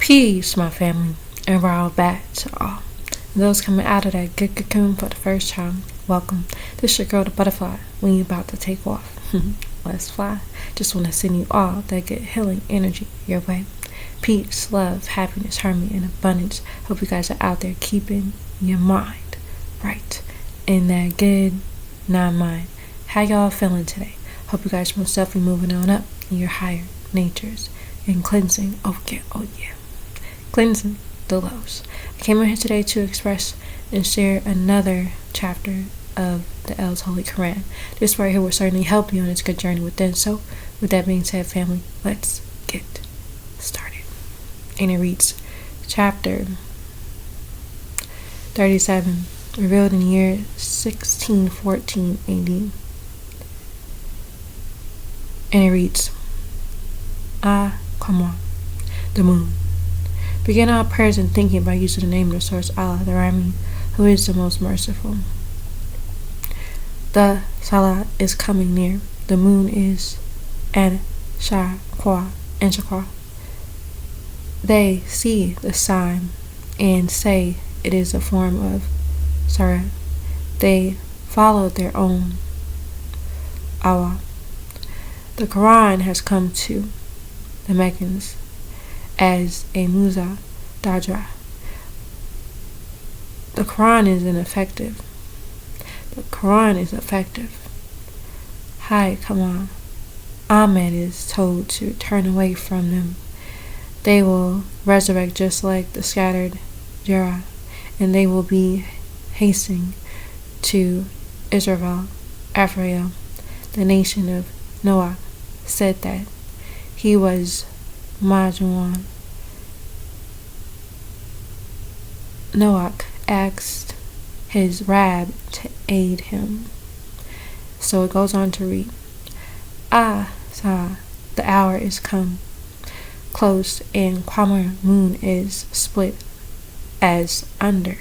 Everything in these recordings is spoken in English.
Peace, my family, and we're all back to all. Those coming out of that good cocoon for the first time, welcome. This your girl, the butterfly, when you about to take off. Let's fly. Just want to send you all that good healing energy your way. Peace, love, happiness, harmony, and abundance. Hope you guys are out there keeping your mind right in that good non-mind. How y'all feeling today? Hope you guys most definitely moving on up in your higher natures and cleansing. Oh yeah. Cleansing the lows. I came in here today to express and share another chapter of the L's Holy Qur'aan. This right here will certainly help you on this good journey within. So, with that being said, family, let's get started. And it reads, chapter 37, revealed in the year 1614 AD. And it reads, come on, the moon. Begin our prayers and thinking by using the name of the source Allah, the Rami, who is the most merciful. The Salah is coming near. The moon is Shaqwa. They see the sign and say it is a form of Sarah. They followed their own awa. The Qur'an has come to the Meccans as a muza dajra. The Quran is ineffective. The Quran is effective. Hi, come on. Ahmed is told to turn away from them. They will resurrect just like the scattered Jera, and they will be hastening to Israel. Ephraim, the nation of Noah, said that he was Majnun. Noah asked his Rab to aid him. So it goes on to read, the hour is come, close, and Qamar moon is split as under.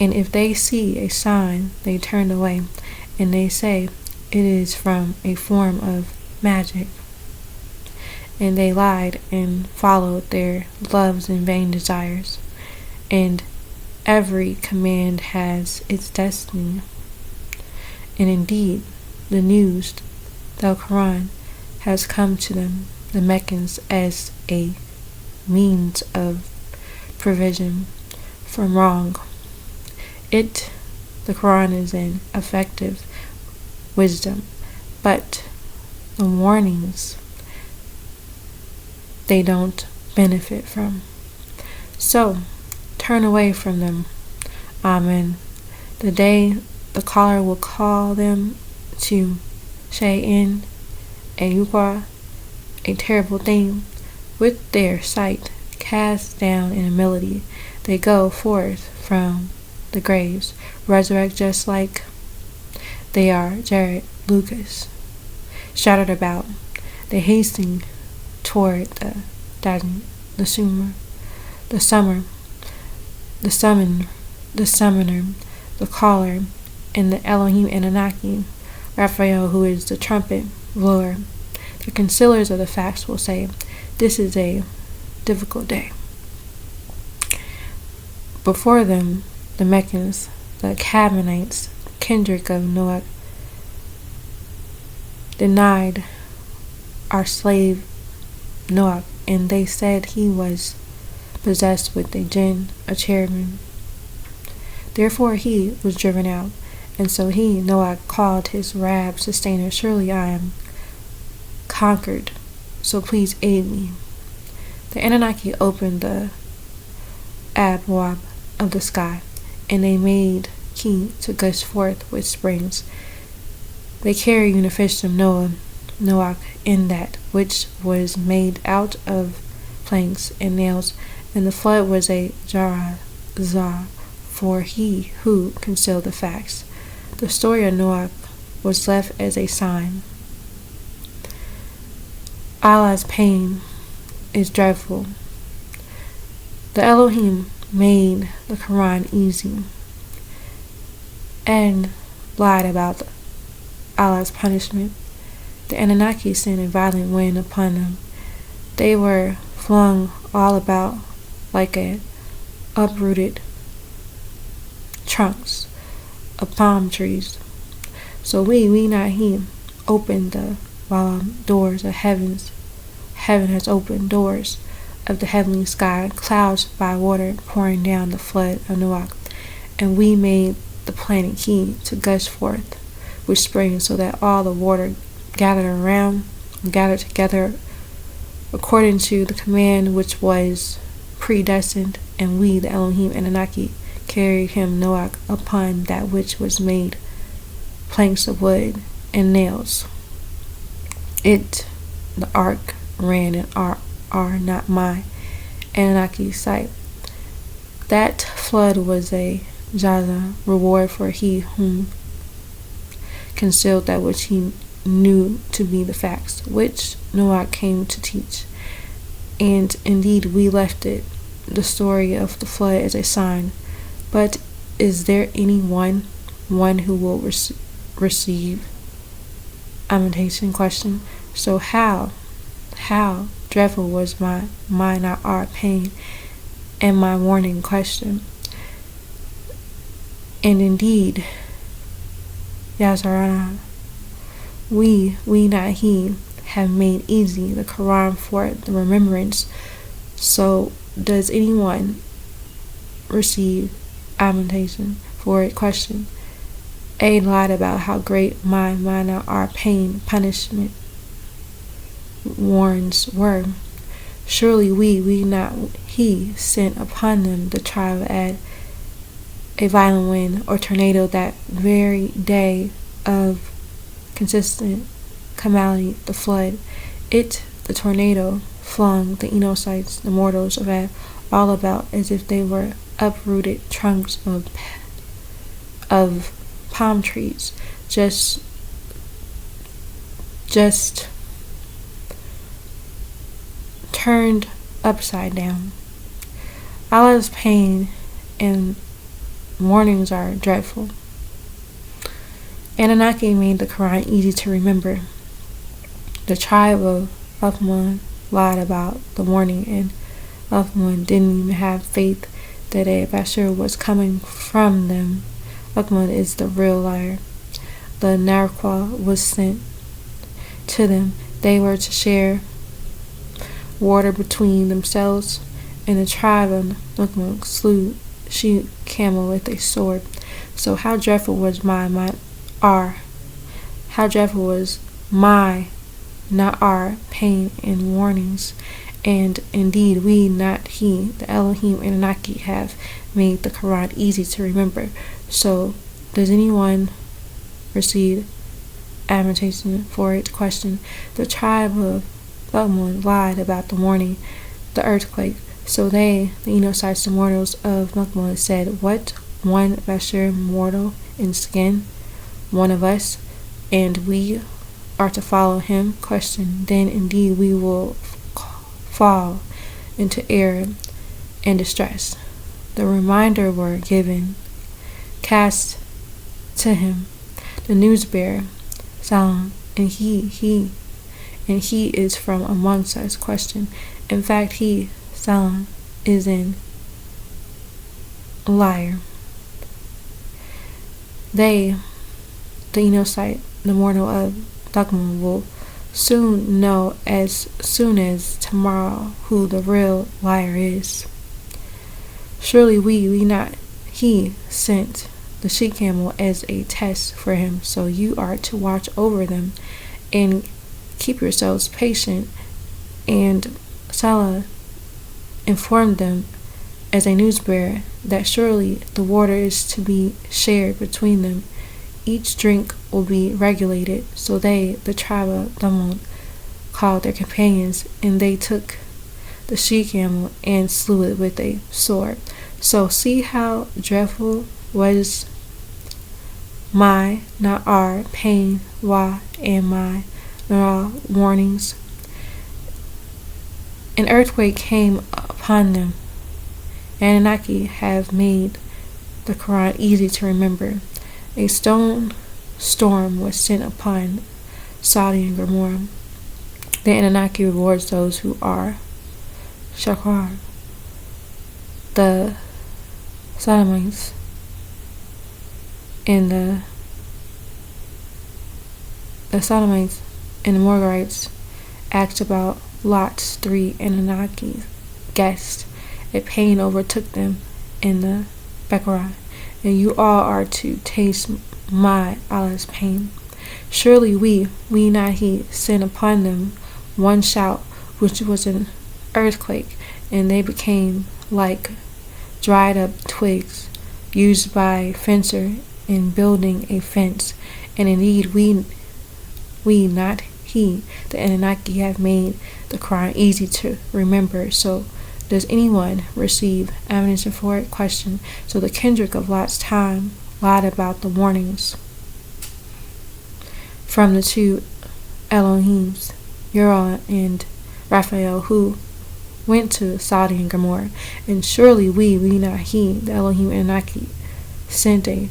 And if they see a sign, they turn away, and they say it is from a form of magic. And they lied and followed their loves and vain desires. And every command has its destiny. And indeed, the news, the Quran, has come to them, the Meccans, as a means of provision from wrong. The Quran, is an effective wisdom, but the warnings they don't benefit from. So, turn away from them. Amen. The day the caller will call them to Shay'in and Yukwa, a terrible thing, with their sight cast down in humility, they go forth from the graves, resurrect just like they are. Jared Lucas shouted about. They hasten toward the summoner, the caller, and the Elohim Anunnaki, Raphael, who is the trumpet blower. The concealers of the facts will say, this is a difficult day. Before them, the Meccans, the Canaanites, kindred of Noah, denied our slave Noah, and they said he was possessed with a jinn, a cherubim. Therefore he was driven out, and so he, Noah, called his Rab, sustainer, surely I am conquered, so please aid me. The Anunnaki opened the abwab of the sky, and they made key to gush forth with springs. They carry unification of Noah in that which was made out of planks and nails, and the flood was a jarazah for he who concealed the facts. The story of Noah was left as a sign. Allah's pain is dreadful. The Elohim made the Quran easy and lied about Allah's punishment. The Anunnaki sent a violent wind upon them. They were flung all about like a uprooted trunks of palm trees. So we not he opened the doors of heavens. Heaven has opened doors of the heavenly sky, clouds by water pouring down the flood of Noah. And we made the planet he to gush forth with springs, so that all the water gathered together according to the command which was predestined. And we, the Elohim and Anunnaki, carried him Noah upon that which was made planks of wood and nails. It, the ark, ran in our not my Anunnaki sight. That flood was a jaza, reward for he whom concealed that which he knew to be the facts, which Noah came to teach. And indeed we left it, the story of the flood, as a sign. But is there one who will receive imitation? Question. So how dreadful was my not our pain and my warning? Question. And indeed, Yazarana, we not he, have made easy the Qur'aan for the remembrance. So does anyone receive imitation for it? Question. A lied about how great my not our pain, punishment, warns were. Surely we not he sent upon them the tribe of Ad, a violent wind or tornado that very day of consistent calamity, the flood. It, the tornado, flung the Enocytes, the mortals of Ad, all about as if they were uprooted trunks of palm trees, just turned upside down. Allah's pain and warnings are dreadful. Anunnaki made the Qur'an easy to remember. The tribe of Uthman lied about the warning, and Uthman didn't even have faith that a Bashir was coming from them. Uthman is the real liar. The Narqua was sent to them. They were to share water between themselves, and the tribe of Uthman slew she camel with a sword. So how dreadful was how dreadful was my not our pain and warnings. And indeed we not he, the Elohim and Anunnaki, have made the Qur'an easy to remember. So does anyone receive imitation for it? Question. The tribe of Uthman lied about the warning, the earthquake. So they, the Enocytes, the mortals of Uthman, said, what, one Bashir mortal in skin, one of us, and we are to follow him? Question. Then indeed we will fall into error and distress. The reminder were given, cast to him, the news bearer, Salam, and he is from amongst us. Question. In fact, he, Salam, is a liar. They, the Enocyte, the mortal of Uthman, will soon know as soon as tomorrow who the real liar is. Surely we not he sent the she camel as a test for him, so you are to watch over them and keep yourselves patient. And Salah informed them as a news bearer that surely the water is to be shared between them. Each drink will be regulated. So they, the tribe of Damon, called their companions, and they took the she camel and slew it with a sword. So see how dreadful was my, not our, pain, why, and my, not our warnings. An earthquake came upon them. Anunnaki have made the Qur'an easy to remember. A stone storm was sent upon Sodom and Gomorrah. The Anunnaki rewards those who are Shakar, the Sodomites, and the Sodomites and the Morgarites asked about Lot's 3 Anunnaki guests. A pain overtook them in the Baccarat, and you all are to taste my Allah's pain. Surely we not he, sent upon them one shout, which was an earthquake, and they became like dried up twigs used by a fencer in building a fence. And indeed we not he, the Anunnaki, have made the Qur'an easy to remember. So does anyone receive ammunition for it? Question. So the kindred of Lot's time lied about the warnings from the 2 Elohims, Uriel and Raphael, who went to Sodom and Gomorrah. And surely we not he, the Elohim Anunnaki, sent a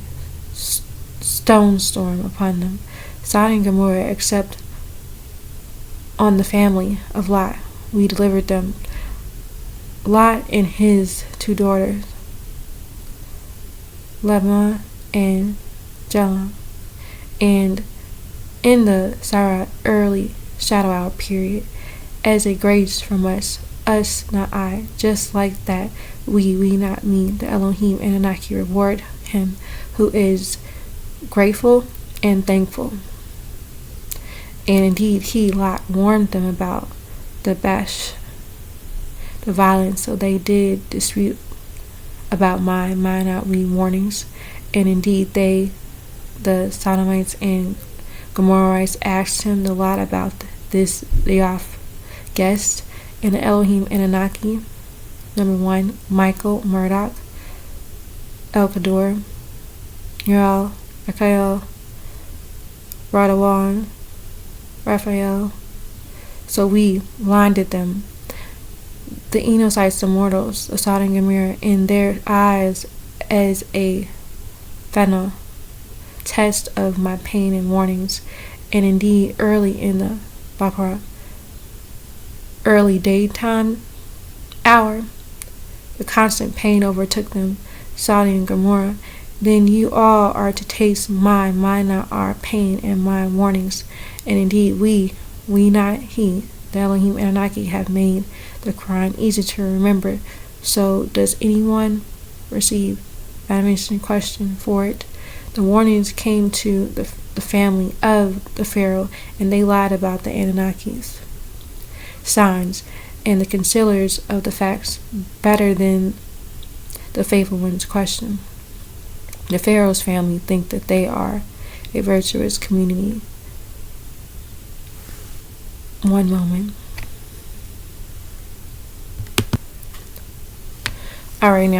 stone storm upon them. Sodom and Gomorrah, except on the family of Lot, we delivered them. Lot and his 2 daughters, Lebanon and Jalam, and in the Sarah early shadow hour period, as a grace from us not I, just like that we not me, the Elohim Anunnaki, reward him who is grateful and thankful. And indeed he, Lot, warned them about the violence, so they did dispute about my not we warnings. And indeed the Sodomites and Gomorrahites asked him a lot about this Theof guest. And the Elohim Anunnaki, number 1, Michael, Murdoch, El-Kador, Uriel, Rakael, Radawan, Raphael. So we blinded them. The Enosites, the mortals, the Sodom and Gomorrah, in their eyes as a final test of my pain and warnings. And indeed, early in the Baccarat, early daytime hour, the constant pain overtook them, Sodom and Gomorrah. Then you all are to taste my not our pain and my warnings. And indeed we not he, the Elohim Anunnaki, have made the Qur'an easy to remember. So does anyone receive admission? Question for it. The warnings came to the family of the Pharaoh, and they lied about the Anunnaki's signs and the concealers of the facts better than the faithful ones. Question. The Pharaoh's family think that they are a virtuous community. One moment. Alright,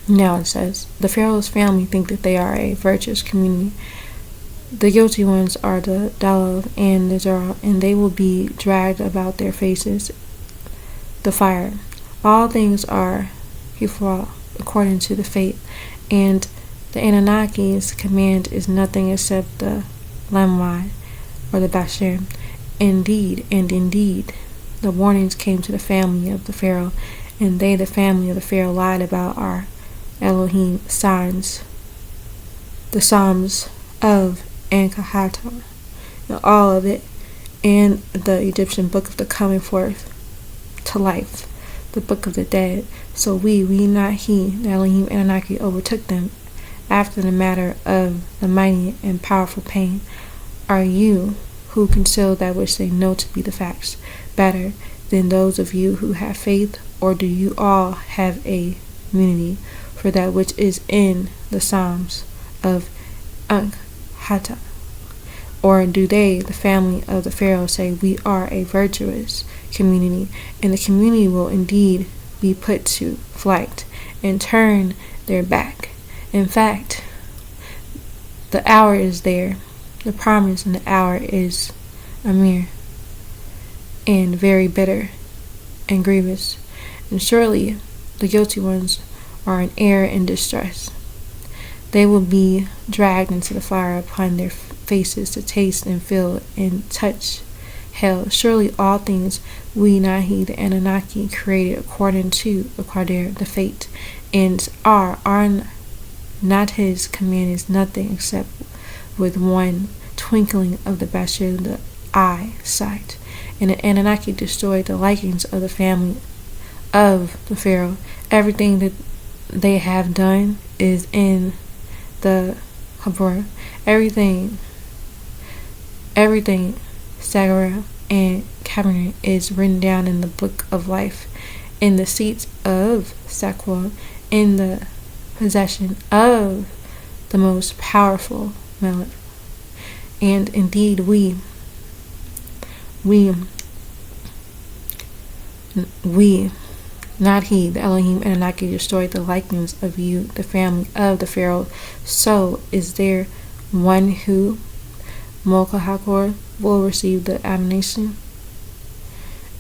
now it says, the Pharaoh's family think that they are a virtuous community. The guilty ones are the Dalal and the Zara, and they will be dragged about their faces, the fire. All things are Hifra, according to the fate, and the Anunnaki's command is nothing except the Lamai, or the Bashir. Indeed, the warnings came to the family of the Pharaoh, and they, the family of the Pharaoh, lied about our Elohim signs, the Psalms of Ankahata, and all of it, and the Egyptian book of the coming forth to life, the book of the dead. So we not he, the Elohim Anunnaki, overtook them after the matter of the mighty and powerful pain. Are you who conceal that which they know to be the facts better than those of you who have faith, or do you all have a immunity for that which is in the Psalms of Ankh-Hata? Or do they, the family of the Pharaoh, say we are a virtuous community, and the community will indeed be put to flight and turn their back? In fact, the hour is there. The promise in the hour is Amir, and very bitter and grievous. And surely the guilty ones are in error and distress. They will be dragged into the fire upon their faces to taste and feel and touch Hail, surely all things we Nahi the Anunnaki created according to the Qadir, the fate, and are not his command is nothing except with one twinkling of the Bashir, the eye sight. And the Anunnaki destroyed the likings of the family of the Pharaoh. Everything that they have done is in the Habur. Everything, Sagara and Cameron is written down in the book of life, in the seats of Sakwa, in the possession of the most powerful Melech. And indeed we, not he, the Elohim Anunnaki, destroyed the likings of you, the family of the Pharaoh. So is there one who, Mocha Hakor, will receive the abomination?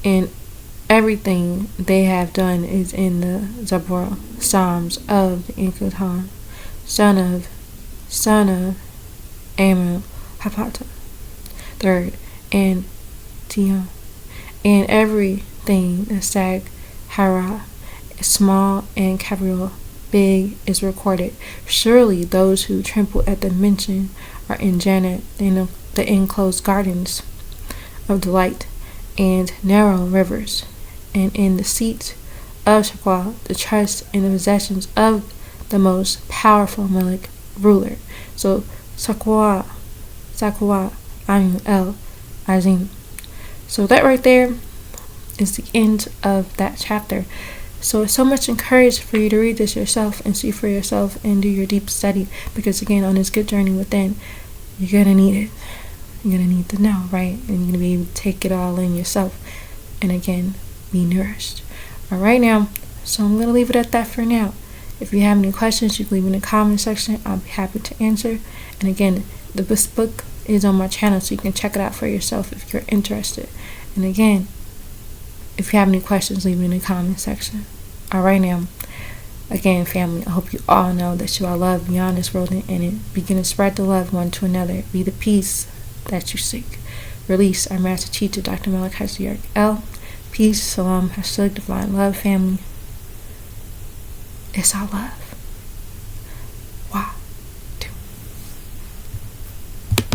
And everything they have done is in the Zabur, Psalms of the Enkutan, son of Amram, Hapata, third, and Tion, and everything that Sag Hara, small and capital, big, is recorded. Surely those who trample at the mention are in Janet, in the enclosed gardens of delight and narrow rivers, and in the seat of Shakwa, the trust and the possessions of the most powerful Melech ruler. So Sakwa, Amin El Azim. So that right there is the end of that chapter. So it's so much encouraged for you to read this yourself and see for yourself and do your deep study, because again, on this good journey within, you're gonna need it. You're gonna need to know, right? And you're gonna be able to take it all in yourself and again be nourished. Alright now, so I'm gonna leave it at that for now. If you have any questions, you can leave in the comment section. I'll be happy to answer. And again, the book is on my channel, so you can check it out for yourself if you're interested. And again, if you have any questions, leave it in the comment section. Alright now, again, family, I hope you all know that you are loved beyond this world and in it. Begin to spread the love one to another. Be the peace that you seek. Release our master teacher, Dr. Malachi L. Peace, salam, hashtag divine love, family. It's all love.